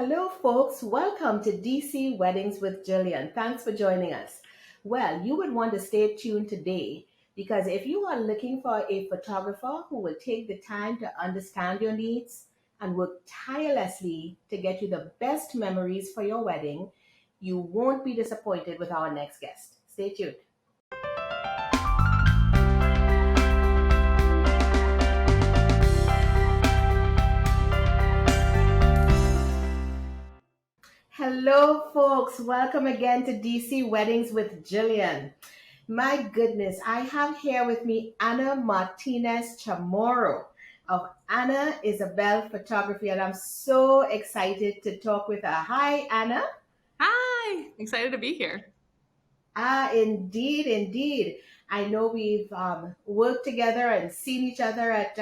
Hello, folks. Welcome to DC Weddings with Gillian. Thanks for joining us. Well, you would want to stay tuned today because if you are looking for a photographer who will take the time to understand your needs and work tirelessly to get you the best memories for your wedding, you won't be disappointed with our next guest. Stay tuned. Hello, folks. Welcome again to DC Weddings with Gillian. My goodness, I have here with me Ana Martinez Chamorro of Ana Isabel Photography, and I'm so excited to talk with her. Hi, Ana. Hi, excited to be here. Indeed, indeed. I know we've worked together and seen each other at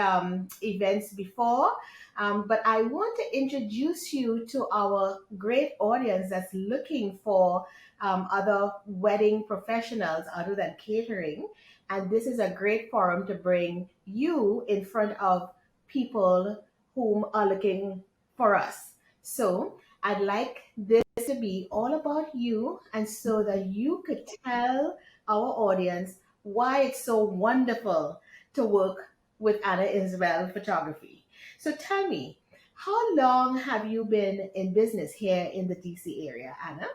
events before, but I want to introduce you to our great audience that's looking for other wedding professionals other than catering. And this is a great forum to bring you in front of people whom are looking for us. So I'd like this to be all about you, and so that you could tell our audience why it's so wonderful to work with Ana Isabel Photography. So tell me, how long have you been in business here in the DC area, Ana?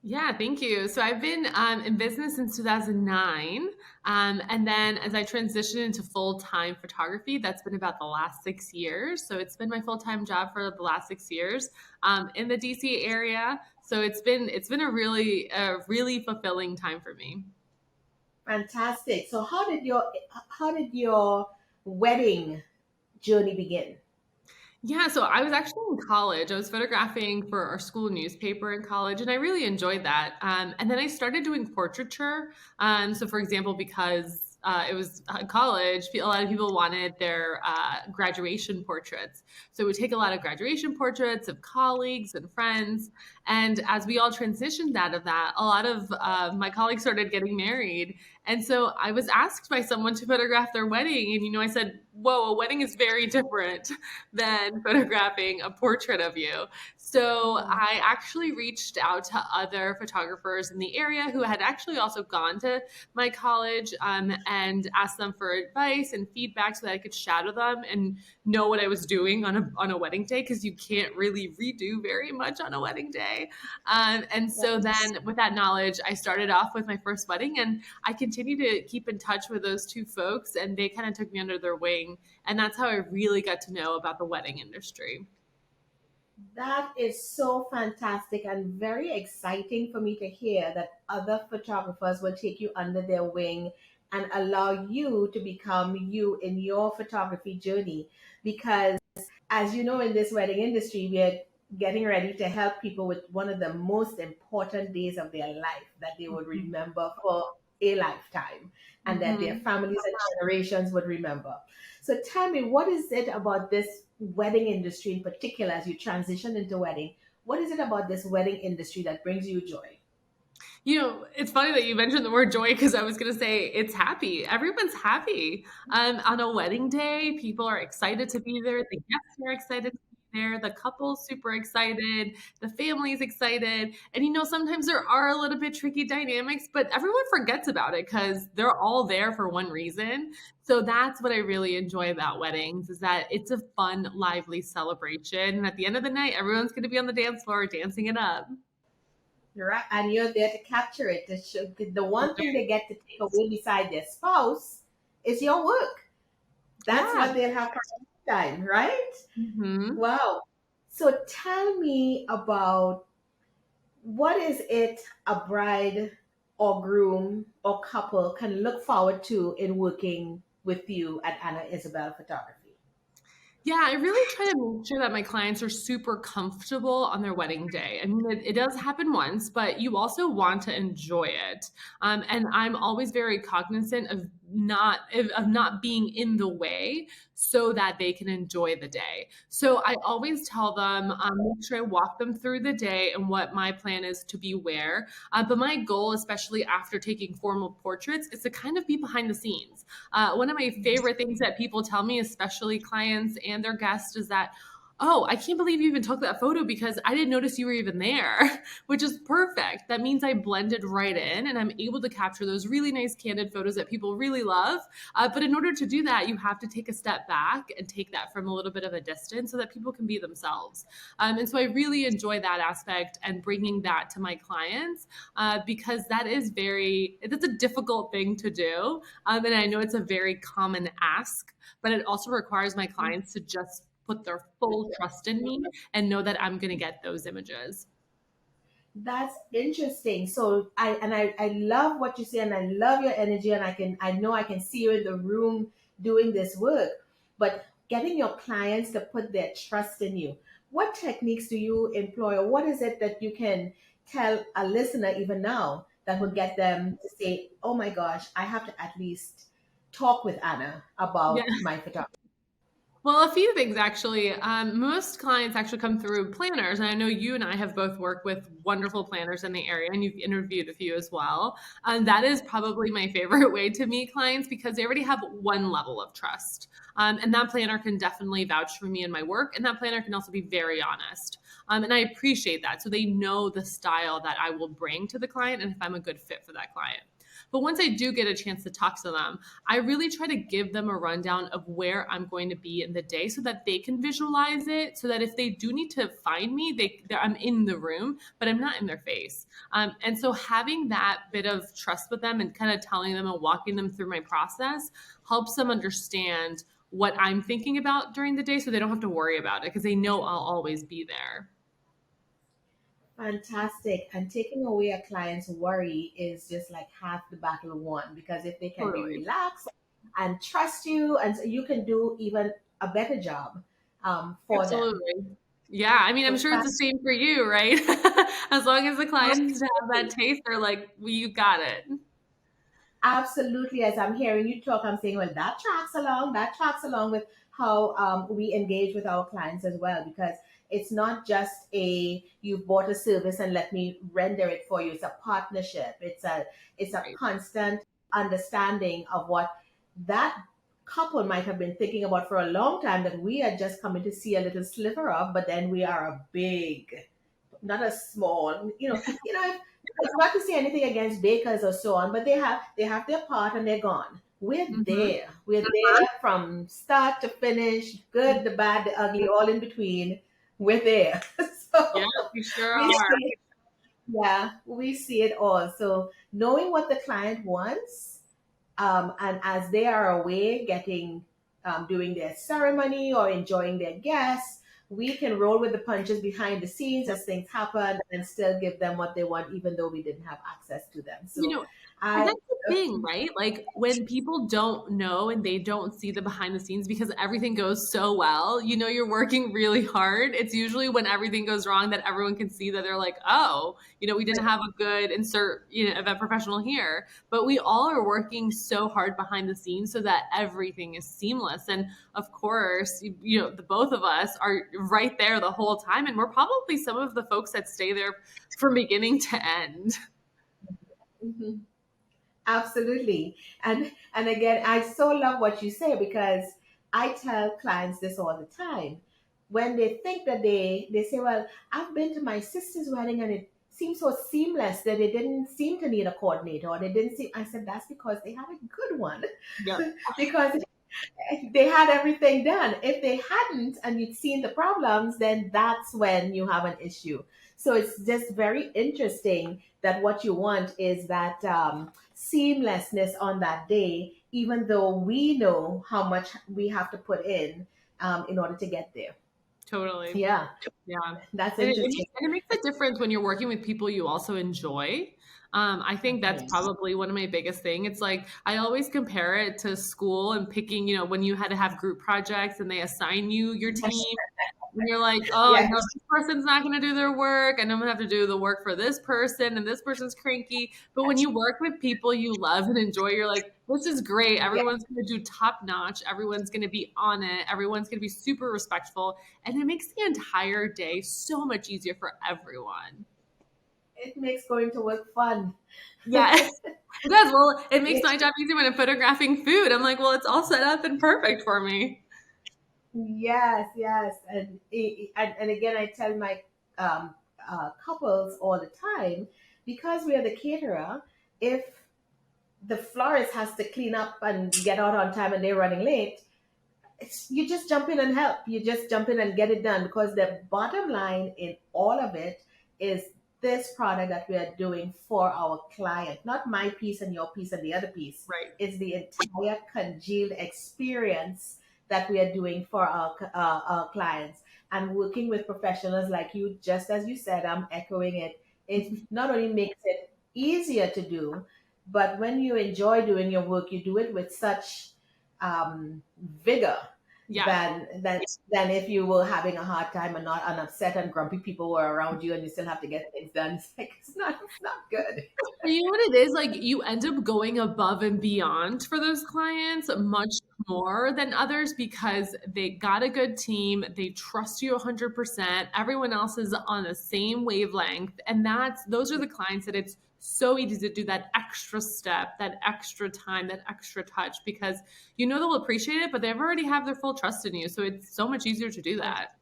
Yeah, thank you. So I've been in business since 2009. And then as I transitioned into full-time photography, that's been about the last 6 years. So it's been my full-time job for the last 6 years in the DC area. So it's been a really fulfilling time for me. Fantastic. So how did your wedding journey begin? Yeah, so I was actually in college. I was photographing for our school newspaper in college, and I really enjoyed that. And then I started doing portraiture. So, for example, because it was college, a lot of people wanted their graduation portraits. So we take a lot of graduation portraits of colleagues and friends. And as we all transitioned out of that, a lot of my colleagues started getting married. And so I was asked by someone to photograph their wedding. And, I said, whoa, a wedding is very different than photographing a portrait of you. So I actually reached out to other photographers in the area who had actually also gone to my college and asked them for advice and feedback so that I could shadow them and know what I was doing on a wedding day, because you can't really redo very much on a wedding day. And so then with that knowledge, I started off with my first wedding, and I continue to keep in touch with those two folks, and they kind of took me under their wing. And that's how I really got to know about the wedding industry. That is so fantastic and very exciting for me to hear that other photographers will take you under their wing and allow you to become you in your photography journey. Because, as you know, in this wedding industry, we are getting ready to help people with one of the most important days of their life that they would Mhm. remember for a lifetime and that their Mhm. families and generations would remember. So tell me, what is it about this wedding industry in particular as you transition into wedding? What is it about this wedding industry that brings you joy? It's funny that you mentioned the word joy, because I was going to say it's happy. Everyone's happy. On a wedding day, people are excited to be there. The guests are excited to be there. The couple's super excited. The family's excited. And sometimes there are a little bit tricky dynamics, but everyone forgets about it because they're all there for one reason. So that's what I really enjoy about weddings, is that it's a fun, lively celebration. And at the end of the night, everyone's going to be on the dance floor dancing it up. Right? And you're there to capture it. To show, the one thing they get to take away beside their spouse is your work. That's Yeah. what they'll have for a lifetime, right? Mhm. Wow. So tell me about, what is it a bride or groom or couple can look forward to in working with you at Anna Isabel Photography? Yeah, I really try to make sure that my clients are super comfortable on their wedding day. I mean, it does happen once, but you also want to enjoy it. And I'm always very cognizant of not being in the way so that they can enjoy the day. So I always tell them, make sure I walk them through the day and what my plan is to be where. But my goal, especially after taking formal portraits, is to kind of be behind the scenes. One of my favorite things that people tell me, especially clients and their guests, is that oh, I can't believe you even took that photo because I didn't notice you were even there, which is perfect. That means I blended right in and I'm able to capture those really nice candid photos that people really love. But in order to do that, you have to take a step back and take that from a little bit of a distance so that people can be themselves. And so I really enjoy that aspect and bringing that to my clients because that's a difficult thing to do. And I know it's a very common ask, but it also requires my clients to just put their full trust in me and know that I'm going to get those images. That's interesting. So I love what you say, and I love your energy, and I know I can see you in the room doing this work. But getting your clients to put their trust in you, what techniques do you employ, or what is it that you can tell a listener even now that would get them to say, "Oh my gosh, I have to at least talk with Anna Yeah. about my photography." Well, a few things actually. Most clients actually come through planners, and I know you and I have both worked with wonderful planners in the area, and you've interviewed a few as well. That is probably my favorite way to meet clients because they already have one level of trust. And that planner can definitely vouch for me and my work, and that planner can also be very honest. And I appreciate that. So they know the style that I will bring to the client and if I'm a good fit for that client. But once I do get a chance to talk to them, I really try to give them a rundown of where I'm going to be in the day so that they can visualize it. So that if they do need to find me, I'm in the room, but I'm not in their face. And so having that bit of trust with them and kind of telling them and walking them through my process helps them understand what I'm thinking about during the day so they don't have to worry about it because they know I'll always be there. Fantastic. And taking away a client's worry is just like half the battle won, because if they can be Totally. relaxed and trust you, and so you can do even a better job for them. Absolutely. Yeah. I mean, I'm So sure it's the same for you, right? As long as the clients have that absolutely, taste, they're like, well, you got it. absolutely. As I'm hearing you talk, I'm saying, well, that tracks along. That tracks along with how we engage with our clients as well, because it's not just a you bought a service and let me render it for you. It's a partnership. It's a Right. constant understanding of what that couple might have been thinking about for a long time, that we are just coming to see a little sliver of, but then we are a big, not a small, it's not to say anything against bakers or so on, but they have their part and they're gone. Mm-hmm. We're there from start to finish, good, the bad, the ugly, all in between. We're there. Yeah, So we sure we are. see, yeah, we see it all. So knowing what the client wants, and as they are away getting doing their ceremony or enjoying their guests, we can roll with the punches behind the scenes as things happen and still give them what they want, even though we didn't have access to them. You So know, and I that's the thing, right? Like when people don't know and they don't see the behind the scenes because everything goes so well, you're working really hard. It's usually when everything goes wrong that everyone can see that they're like, oh, we didn't have a good event professional here. But we all are working so hard behind the scenes so that everything is seamless. And of course, the both of us are right there the whole time. And we're probably some of the folks that stay there from beginning to end. Mhm. Absolutely. And again, I so love what you say, because I tell clients this all the time. When they think that they say, well, I've been to my sister's wedding and it seems so seamless that they didn't seem to need a coordinator, or they didn't see. I said, that's because they had a good one. Yep. Because they had everything done. If they hadn't and you'd seen the problems, then that's when you have an issue. So it's just very interesting that what you want is that seamlessness on that day, even though we know how much we have to put in order to get there. Totally. Yeah, Yeah. that's And interesting. it makes a difference when you're working with people you also enjoy. I think that's Yes. probably one of my biggest thing. It's like I always compare it to school and picking, when you had to have group projects and they assign you your team and you're like, oh, I Yes. know this person's not going to do their work. And I'm going to have to do the work for this person, and this person's cranky. But when you work with people you love and enjoy, you're like, this is great. Yes. Everyone's going to do top notch. Everyone's going to be on it. Everyone's going to be super respectful. And it makes the entire day so much easier for everyone. It makes going to work fun. Yeah, it does. Well, it makes my job easy when I'm photographing food. I'm like, well, it's all set up and perfect for me. Yes, yes, and again, I tell my couples all the time, because we are the caterer. If the florist has to clean up and get out on time and they're running late, you just jump in and help. You just jump in and get it done, because the bottom line in all of it is this product that we are doing for our client, not my piece and your piece and the other piece. Right. It's the entire congealed experience that we are doing for our clients, and working with professionals like you. Just as you said, I'm echoing it. It not only makes it easier to do, but when you enjoy doing your work, you do it with such vigor Yeah. than if you were having a hard time and not and upset and grumpy people were around you and you still have to get things done. It's like it's not good. You know what it is? Like you end up going above and beyond for those clients much more than others because they got a good team, they trust you 100%, everyone else is on the same wavelength, and that's those are the clients that it's so easy to do that extra step, that extra time, that extra touch because you know they'll appreciate it, but they've already have their full trust in you. So it's so much easier to do that.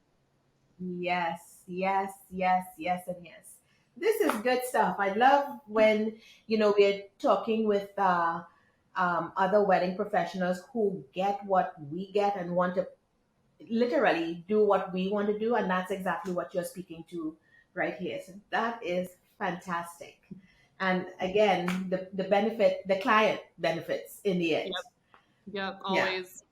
Yes, yes, yes, yes, and yes. This is good stuff. I love when we're talking with other wedding professionals who get what we get and want to literally do what we want to do, and that's exactly what you're speaking to right here. So that is fantastic. And again, the client benefits in the end. Yep. Yep. Yeah. Always.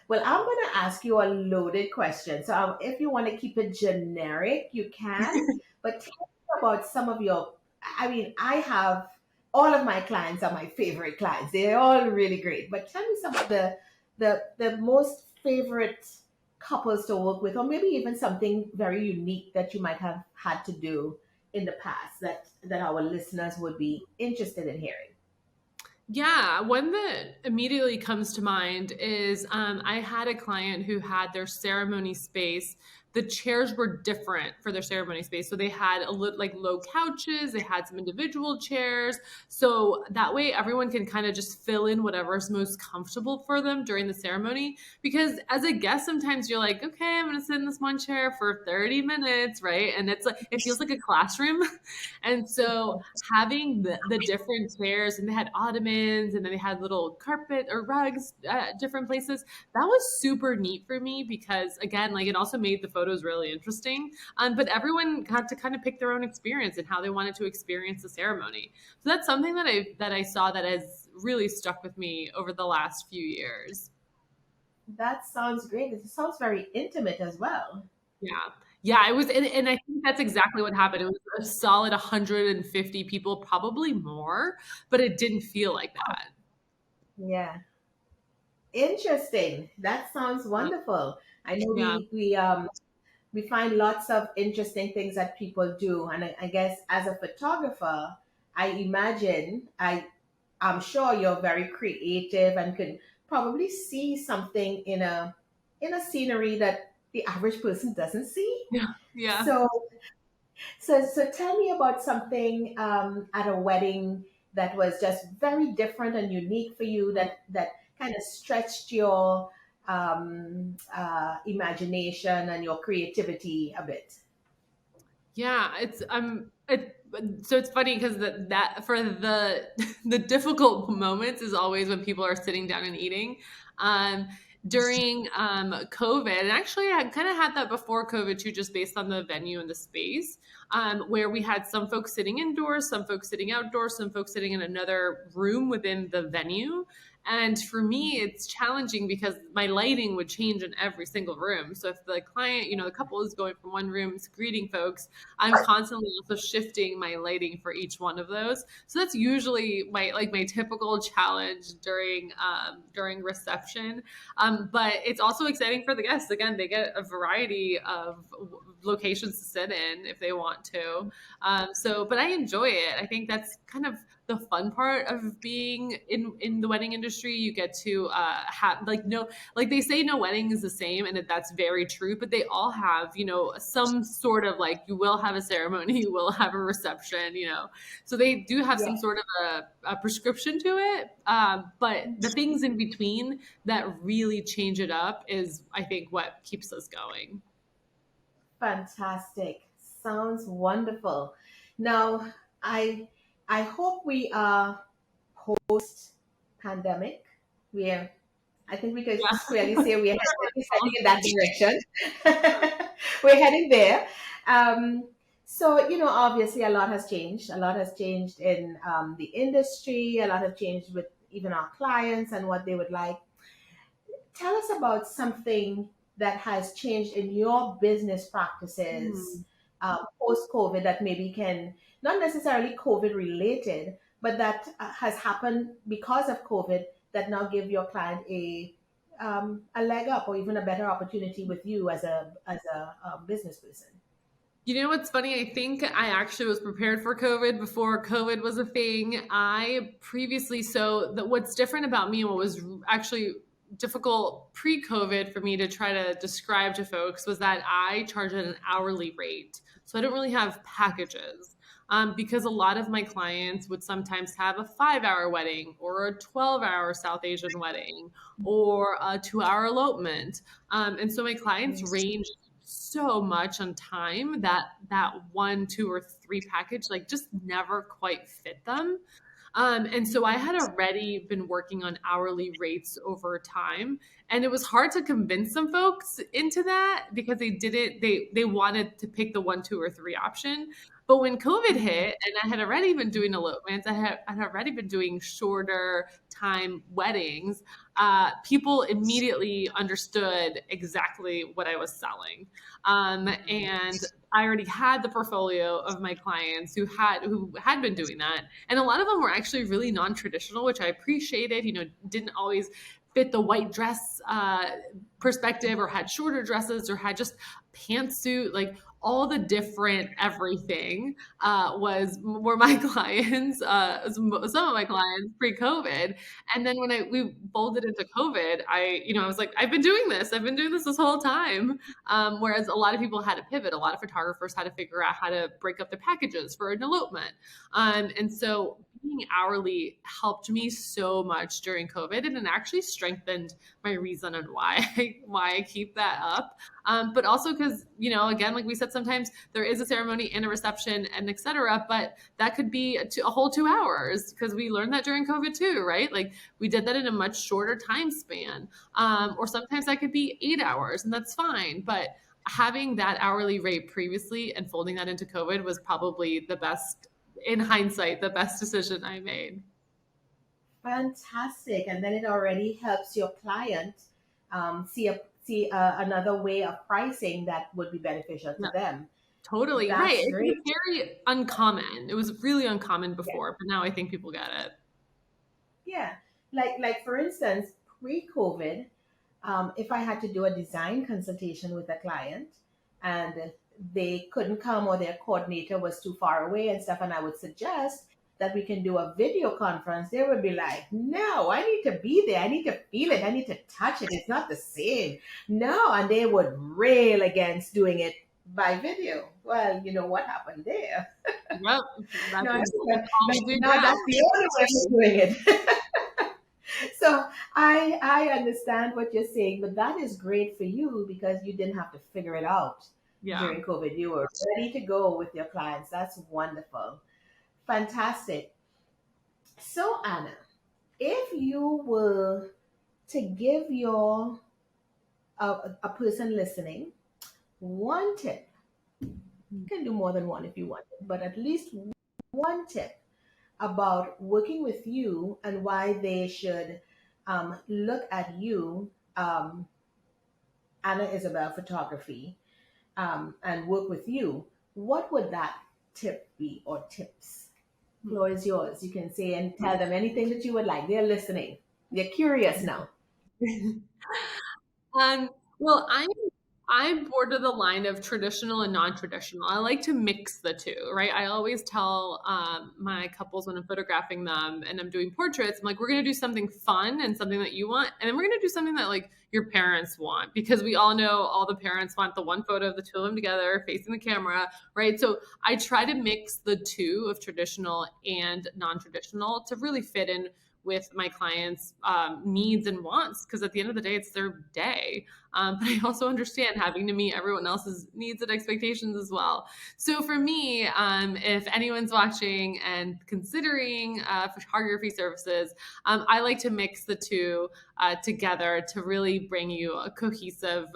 Well, I'm going to ask you a loaded question. So if you want to keep it generic, you can. But tell me about some of your. I mean, I have all of my clients are my favorite clients. They're all really great. But tell me some of the most favorite couples to work with, or maybe even something very unique that you might have had to do in the past that our listeners would be interested in hearing. Yeah, one that immediately comes to mind is I had a client who had their ceremony space. The chairs were different for their ceremony space. So they had like low couches, they had some individual chairs. So that way everyone can kind of just fill in whatever's most comfortable for them during the ceremony. Because as a guest, sometimes you're like, okay, I'm going to sit in this one chair for 30 minutes, right? And it's like, it feels like a classroom. And so having the different chairs and they had ottomans and then they had little carpet or rugs at different places, that was super neat for me because again, like it also made the photos really interesting. But everyone got to kind of pick their own experience and how they wanted to experience the ceremony. So that's something that I saw that has really stuck with me over the last few years. That sounds great. It sounds very intimate as well. Yeah. Yeah, it was, and I think that's exactly what happened. It was a solid 150 people, probably more, but it didn't feel like that. Yeah. Interesting. That sounds wonderful. I know Yeah. we find lots of interesting things that people do, and I guess as a photographer, I imagine I'm sure you're very creative and could probably see something in a scenery that the average person doesn't see. Yeah. Yeah. So so tell me about something at a wedding that was just very different and unique for you that kind of stretched your imagination and your creativity a bit. Yeah, so it's funny because that for the the difficult moments is always when people are sitting down and eating. Um, During COVID, and actually I kind of had that before COVID too, just based on the venue and the space, where we had some folks sitting indoors, some folks sitting outdoors, some folks sitting in another room within the venue. And for me, it's challenging because my lighting would change in every single room. So if the client, the couple is going from one room to greeting folks, I'm constantly also shifting my lighting for each one of those. So that's usually my typical challenge during reception. But it's also exciting for the guests. Again, they get a variety of locations to sit in if they want to. But I enjoy it. I think that's kind of the fun part of being in the wedding industry. You get to have like no, like they say no wedding is the same, and that's very true, but they all have, some sort of like, you will have a ceremony, you will have a reception, so they do have Yeah. some sort of a prescription to it. But the things in between that really change it up is, I think, what keeps us going. Fantastic. Sounds wonderful. Now, I I hope we are post pandemic. We are, I think we could squarely say we are heading in that direction. We're heading there. So, obviously a lot has changed. A lot has changed in the industry. A lot has changed with even our clients and what they would like. Tell us about something that has changed in your business Hmm. practices post COVID that maybe can, not necessarily COVID related, but that has happened because of COVID that now give your client a leg up or even a better opportunity with you as a business person. You know what's funny? I think I actually was prepared for COVID before COVID was a thing. I previously, what's different about me and what was actually difficult pre-COVID for me to try to describe to folks was that I charge at an hourly rate. So I don't really have packages. Because a lot of my clients would sometimes have a 5 hour wedding or a 12-hour South Asian wedding or a 2 hour elopement. And so my clients range so much on time that that one, two, or three package like just never quite fit them. And so I had already been working on hourly rates over time, and it was hard to convince some folks into that because they wanted to pick the one, two, or three option. But when COVID hit, and I had already been doing elopements, I had already been doing shorter time weddings. People immediately understood exactly what I was selling, and I already had the portfolio of my clients who had been doing that, and a lot of them were actually really non-traditional, which I appreciated. Didn't always fit the white dress perspective, or had shorter dresses, or had just pantsuit, like all the different everything was were my clients, some of my clients pre-COVID. And then when we folded into COVID, I was like, I've been doing this whole time. Whereas a lot of people had to pivot. A lot of photographers had to figure out how to break up the packages for an elopement. And so being hourly helped me so much during COVID, and it actually strengthened my reason and why why I keep that up. But also because, again, like we said, sometimes there is a ceremony and a reception and etc. But that could be a whole 2 hours, because we learned that during COVID too, right? Like we did that in a much shorter time span. Or sometimes that could be 8 hours, and that's fine. But having that hourly rate previously and folding that into COVID was probably the best, in hindsight, the best decision I made. Fantastic. And then it already helps your client see another way of pricing that would be beneficial to Yeah, them. totally. Right. That's It was great. very uncommon. It was really uncommon Yeah. before, but now I think people get it. Yeah. Like for instance, pre-COVID, if I had to do a design consultation with a client and they couldn't come or their coordinator was too far away and stuff, and I would suggest that we can do a video conference, they would be like, no, I need to be there. I need to feel it. I need to touch it. It's not the same. No. And they would rail against doing it by video. Well, you know what happened there. Yep. That's, No, that's all we do no, now. that's the only way of doing it. So I understand what you're saying, but that is great for you because you didn't have to figure it out Yeah. during COVID. You were ready to go with your clients. That's wonderful. Fantastic. So Anna, if you were to give your a person listening one tip, you can do more than one if you want, but at least one tip about working with you and why they should look at you, Anna Isabel Photography, and work with you, what would that tip be or tips? Floor is yours. You can say and tell them anything that you would like. They're listening. They're curious now. Um, well, I border the line of traditional and non-traditional. I like to mix the two, right? I always tell my couples when I'm photographing them and I'm doing portraits, I'm like, we're going to do something fun and something that you want, and then we're going to do something that like your parents want, because we all know all the parents want the one photo of the two of them together facing the camera, right? So I try to mix the two of traditional and non-traditional to really fit in with my clients' needs and wants, because at the end of the day, it's their day. But I also understand having to meet everyone else's needs and expectations as well. So for me, if anyone's watching and considering photography services, I like to mix the two together to really bring you a cohesive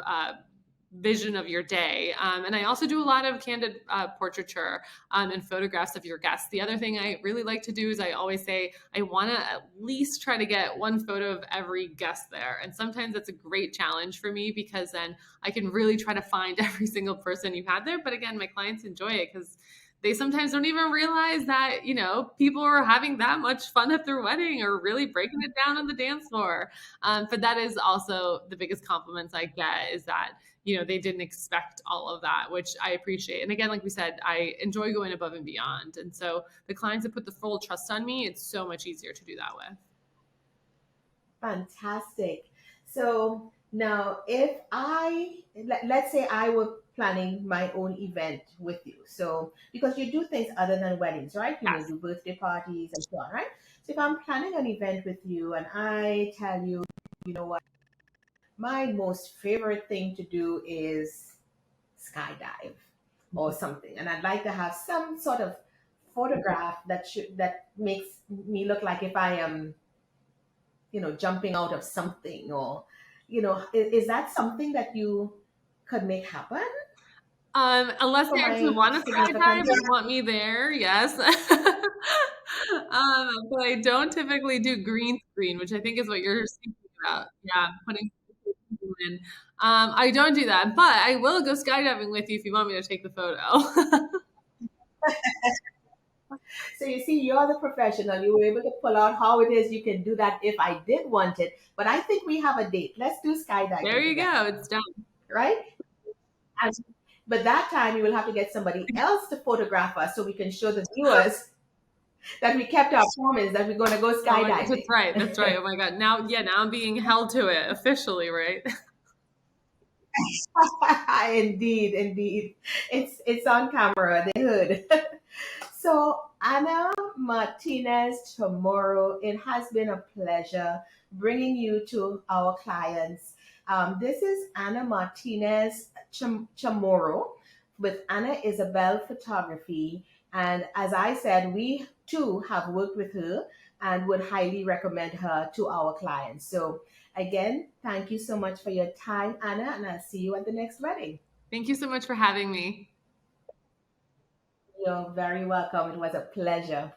vision of your day. And I also do a lot of candid portraiture and photographs of your guests. The other thing I really like to do is I always say I want to at least try to get one photo of every guest there. And sometimes that's a great challenge for me, because then I can really try to find every single person you've had there. But again, my clients enjoy it because they sometimes don't even realize that, people are having that much fun at their wedding or really breaking it down on the dance floor. But that is also the biggest compliments I get, is that they didn't expect all of that, which I appreciate. And again, like we said, I enjoy going above and beyond. And so the clients that put the full trust on me, it's so much easier to do that with. Fantastic. So now, if let's say I were planning my own event with you. So, because you do things other than weddings, right? You may Yes. do birthday parties and so on, right? So, if I'm planning an event with you and I tell you, you know what, my most favorite thing to do is skydive or something, and I'd like to have some sort of photograph that makes me look like if I am jumping out of something, or is that something that you could make happen Unless for they actually my want to skydive significant? and want me there, yes. But I don't typically do green screen, which I think is what you're speaking about. Yeah, putting people in. I don't do that, but I will go skydiving with you if you want me to take the photo. So you see, you're the professional. You were able to pull out how it is you can do that if I did want it. But I think we have a date. Let's do There skydiving you go. together, It's done. right? And, but that time you will have to get somebody else to photograph us so we can show the viewers that we kept our promise that we're going to go Oh my gosh, that's skydiving. right. That's right. Oh my God. Now, yeah, now I'm being held to it officially, right? Indeed, indeed. It's on camera, they heard. So, Ana Martinez Chamorro, it has been a pleasure bringing you to our clients. This is Ana Martinez Chamorro with Ana Isabel Photography. And as I said, we too have worked with her and would highly recommend her to our clients. So, again, thank you so much for your time, Ana, and I'll see you at the next wedding. Thank you so much for having me. You're very welcome. It was a pleasure.